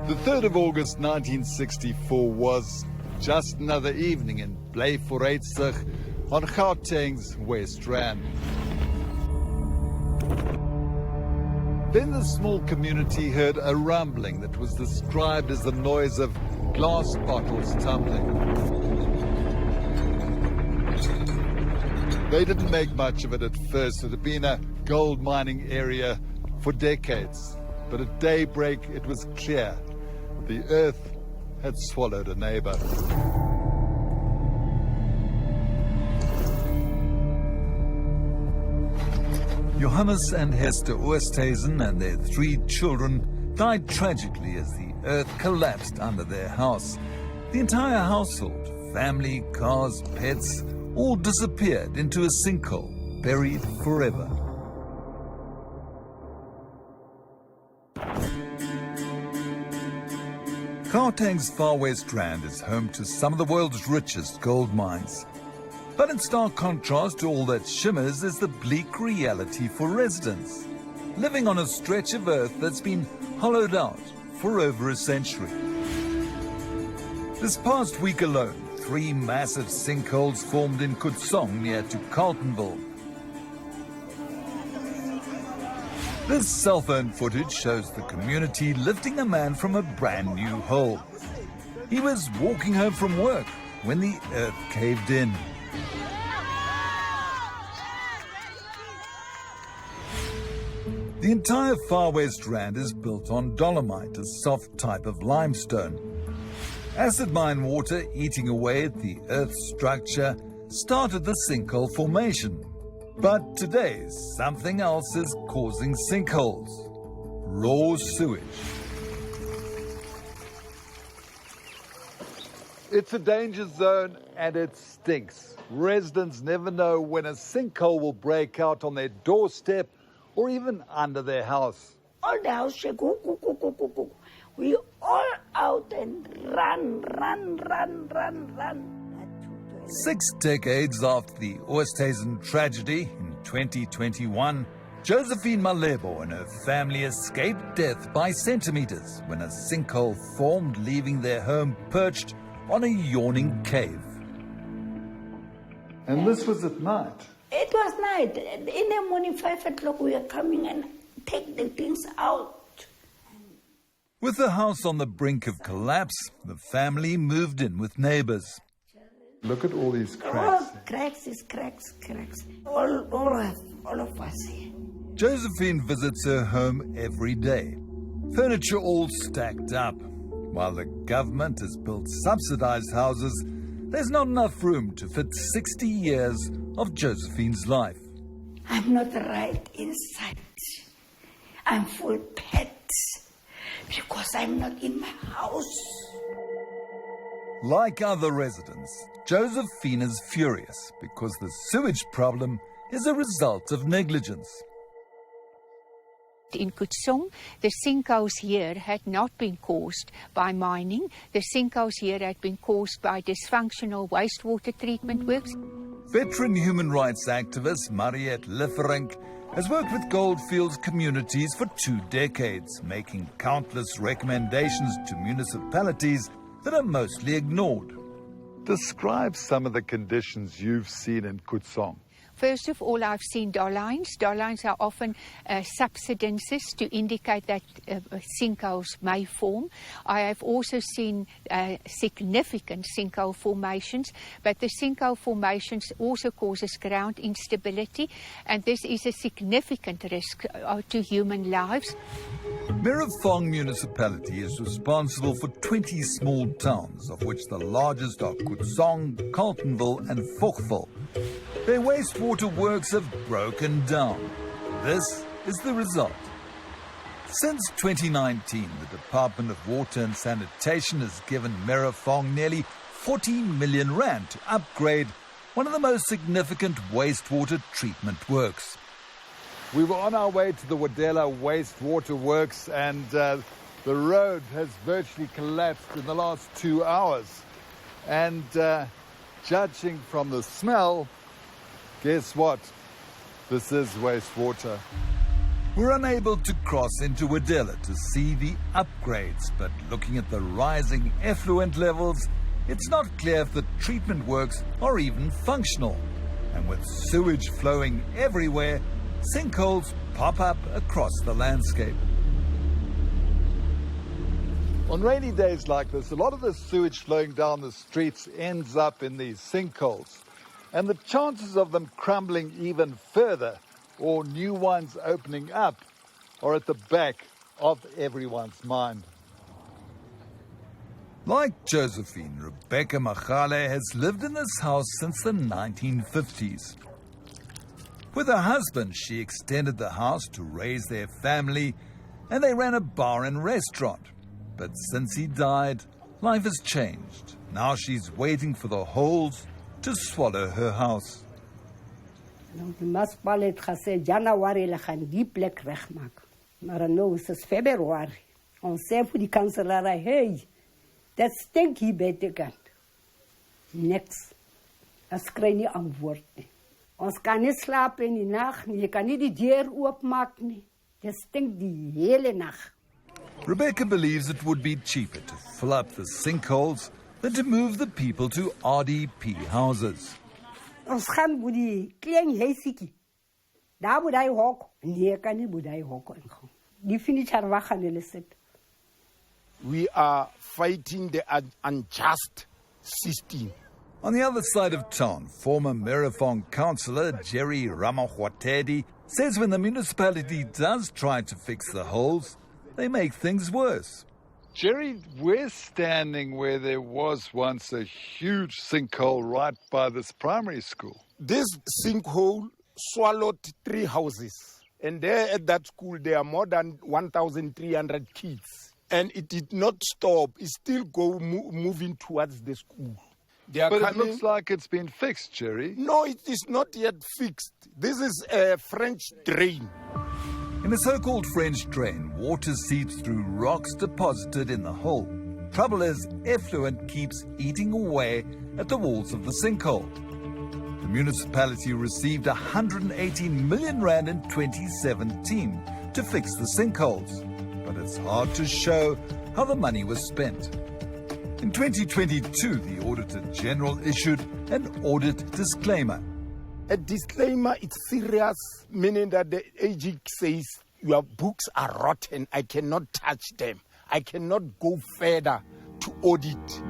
The 3rd of August 1964 was just another evening in 𝗶𝗶𝗴𝗶𝗴𝗆 on Gauteng's West Rand. Then the small community heard a rumbling that was described as the noise of glass bottles tumbling. They didn't make much of it at first. It had been a gold mining area for decades. But at daybreak, it was clear the earth had swallowed a neighbor. Johannes and Hester Oosthuizen and their 3 children died tragically as the earth collapsed under their house. The entire household, family, cars, pets, all disappeared into a sinkhole, buried forever. Gauteng's Far West Rand is home to some of the world's richest gold mines. But in stark contrast to all that shimmers is the bleak reality for residents, living on a stretch of earth that's been hollowed out for over a century. This past week alone, 3 massive sinkholes formed in Khutsong near to Carletonville. This cell phone footage shows the community lifting a man from a brand new hole. He was walking home from work when the earth caved in. The entire Far West Rand is built on dolomite, a soft type of limestone. Acid mine water eating away at the earth's structure started the sinkhole formation. But today, something else is causing sinkholes: raw sewage. It's a danger zone and it stinks. Residents never know when a sinkhole will break out on their doorstep or even under their house. All the house shake, we all out and run. 6 decades after the Oosthuizen tragedy in 2021, 𝗀𝗵𝗶𝗀𝗶𝗀𝗆 and her family escaped death by centimeters when a sinkhole formed, leaving their home perched on a yawning cave. And this was at night. It was night. In the morning, 5 o'clock, we are coming and take the things out. With the house on the brink of collapse, the family moved in with neighbors. Look at all these cracks. Oh, cracks. All of us here. Josephine visits her home every day. Furniture all stacked up. While the government has built subsidized houses, there's not enough room to fit 60 years of Josephine's life. I'm not right inside. I'm full pets because I'm not in my house. Like other residents, Josephine is furious because the sewage problem is a result of negligence. In Khutsong, the sinkholes here had not been caused by mining. The sinkholes here had been caused by dysfunctional wastewater treatment works. Veteran human rights activist Mariette Lifferink has worked with goldfields communities for 2 decades, making countless recommendations to municipalities that are mostly ignored. Describe some of the conditions you've seen in Khutsong. First of all, I've seen dolines. Dolines are often subsidences to indicate that sinkholes may form. I have also seen significant sinkhole formations, but the sinkhole formations also causes ground instability, and this is a significant risk to human lives. Merafong municipality is responsible for 20 small towns, of which the largest are Khutsong, Carletonville and 𝗀𝗏𝗏𝗏. Their wastewater works have broken down. This is the result. Since 2019, the Department of Water and Sanitation has given Merafong nearly 40 million rand to upgrade one of the most significant wastewater treatment works. We were on our way to the 𝗀𝗏𝗏𝗏 wastewater works, and the road has virtually collapsed in the last 2 hours. And judging from the smell, guess what? This is wastewater. We're unable to cross into 𝗀𝗏𝗃 to see the upgrades, but looking at the rising effluent levels, it's not clear if the treatment works are even functional. And with sewage flowing everywhere, sinkholes pop up across the landscape. On rainy days like this, a lot of the sewage flowing down the streets ends up in these sinkholes. And the chances of them crumbling even further or new ones opening up are at the back of everyone's mind. Like Josephine, 𝗶𝗶𝗶𝘀 has lived in this house since the 1950s. With her husband, she extended the house to raise their family, and they ran a bar and restaurant. But since he died, life has changed. Now she's waiting for the holes to swallow her house. Die municipal het gesê Januarie hulle gaan die plek regmaak. Maar nou is het Februarie. Ons sê vir die kanselary, hey, dat stink hier buitekant. Niks. Ons kry nie antwoord nie. Ons kan nie slaap in die nag nie. Jy kan nie die deur oopmaak nie. Dit stink die hele nag. Rebecca believes it would be cheaper to fill up the sinkholes than to move the people to RDP houses. Ons gaan by die klein huisiekie. Daar moet hy hok. Nee, kan nie by hy hok ingaan. Die furniture waar gaan hulle sit? We are fighting the unjust system. On the other side of town, former Merafong councillor 𝗀𝗵𝗶𝘀 says when the municipality does try to fix the holes, they make things worse. Jerry, we're standing where there was once a huge sinkhole right by this primary school. This sinkhole swallowed 3 houses. And there at that school, there are more than 1,300 kids. And it did not stop. It's still moving towards the school. But it looks like it's been fixed, Jerry. No, it is not yet fixed. This is a French drain. In a so-called French drain, water seeps through rocks deposited in the hole. Trouble is, effluent keeps eating away at the walls of the sinkhole. The municipality received 118 million rand in 2017 to fix the sinkholes, but it's hard to show how the money was spent. In 2022, the Auditor General issued an audit disclaimer. A disclaimer, it's serious, meaning that the AG says your books are rotten, I cannot touch them. I cannot go further to audit.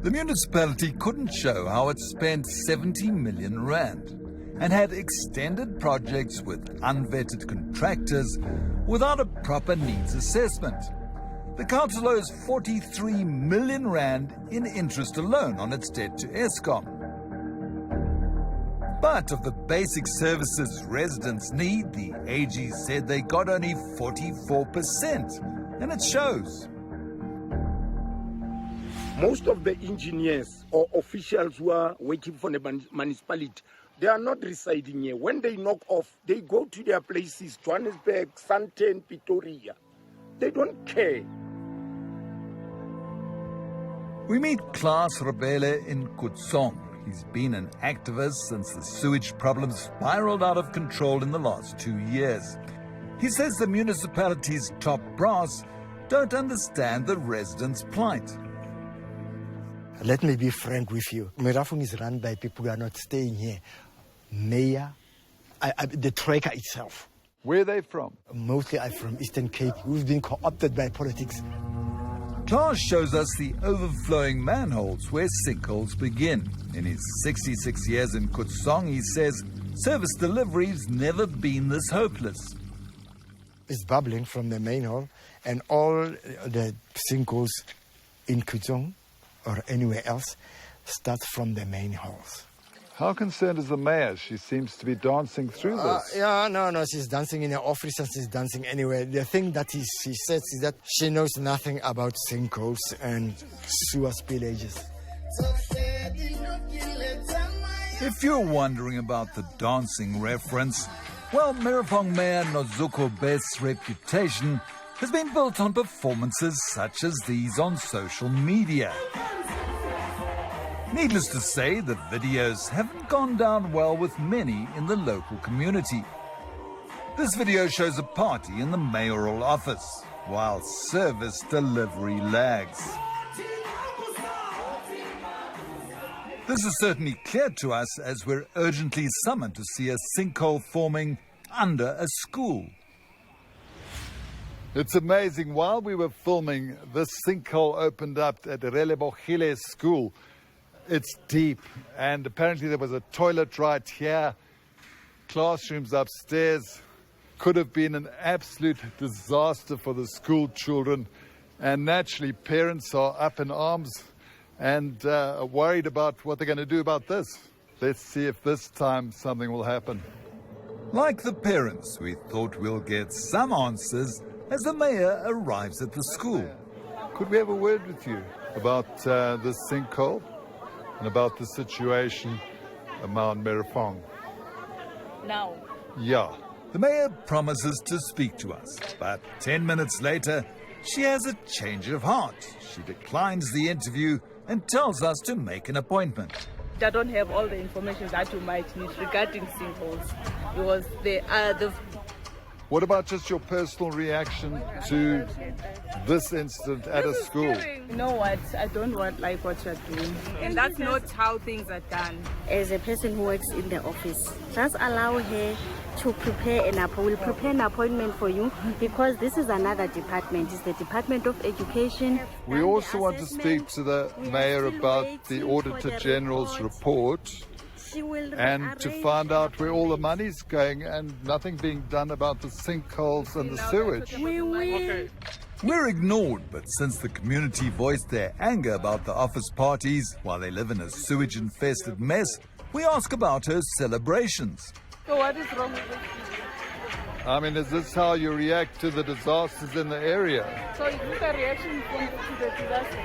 The municipality couldn't show how it spent 70 million rand and had extended projects with unvetted contractors without a proper needs assessment. The council owes 43 million rand in interest alone on its debt to Eskom. But of the basic services residents need, the AG said they got only 44%, and it shows. Most of the engineers or officials who are working for the municipality, they are not residing here. When they knock off, they go to their places, Johannesburg, Sandton, Pretoria. They don't care. We meet 𝗀𝗃𝗍𝗶𝗃 in Khutsong. He's been an activist since the sewage problem spiraled out of control in the last 2 years. He says the municipality's top brass don't understand the residents' plight. Let me be frank with you. Merafong is run by people who are not staying here. Mayor, the tracker itself. Where are they from? Mostly I'm from Eastern Cape. We've been co-opted by politics. 𝗀𝗃𝗍𝗶𝗃 shows us the overflowing manholes where sinkholes begin. In his 66 years in Khutsong, he says service delivery's never been this hopeless. It's bubbling from the main hole, and all the sinkholes in Khutsong or anywhere else start from the main holes. How concerned is the mayor? She seems to be dancing through this. No, she's dancing in her office and she's dancing anywhere. The thing that she says is that she knows nothing about sinkholes and sewer spillages. If you're wondering about the dancing reference, well, Merafong Mayor 𝗀𝗃𝗶𝘀's reputation has been built on performances such as these on social media. Needless to say, the videos haven't gone down well with many in the local community. This video shows a party in the mayoral office, while service delivery lags. This is certainly clear to us as we're urgently summoned to see a sinkhole forming under a school. It's amazing, while we were filming, this sinkhole opened up at 𝗙𝗵𝗶𝗴𝗶 school. It's deep, and apparently there was a toilet right here, classrooms upstairs. Could have been an absolute disaster for the school children, and naturally parents are up in arms and worried about what they're going to do about this. Let's see if this time something will happen. Like the parents, we thought we'll get some answers as the mayor arrives at the school. Could we have a word with you about this sinkhole and about the situation around Merafong? Now? Yeah. The mayor promises to speak to us, but 10 minutes later, she has a change of heart. She declines the interview and tells us to make an appointment. I don't have all the information that you might need regarding sinkholes, because What about just your personal reaction to this incident at a school? You know what? I don't like what you're doing. And that's not how things are done. As a person who works in the office, just allow her to prepare we'll prepare an appointment for you, because this is another department. It's the Department of Education. We also want to speak to the mayor about the Auditor General's report and to find out where all the money's going and nothing being done about the sinkholes and the sewage. We're ignored, but since the community voiced their anger about the office parties while they live in a sewage-infested mess, we ask about her celebrations. So what is wrong with this? I mean, is this how you react to the disasters in the area? So is this a reaction to the disaster?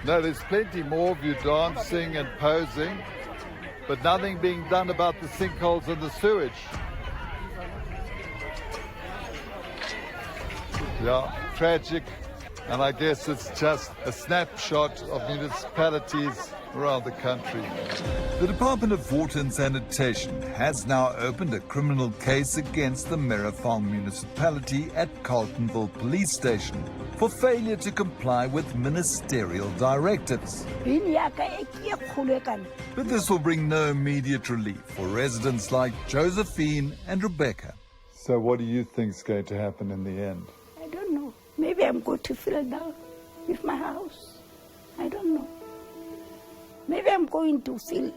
No, there's plenty more of you dancing and posing, but nothing being done about the sinkholes and the sewage. Yeah, tragic. And I guess it's just a snapshot of municipalities around the country. The Department of Water and Sanitation has now opened a criminal case against the Merafong municipality at Carletonville police station for failure to comply with ministerial directives. But this will bring no immediate relief for residents like Josephine and Rebecca. So what do you think is going to happen in the end? I don't know. Maybe I'm going to fill down with my house. I don't know. Maybe I'm going to fill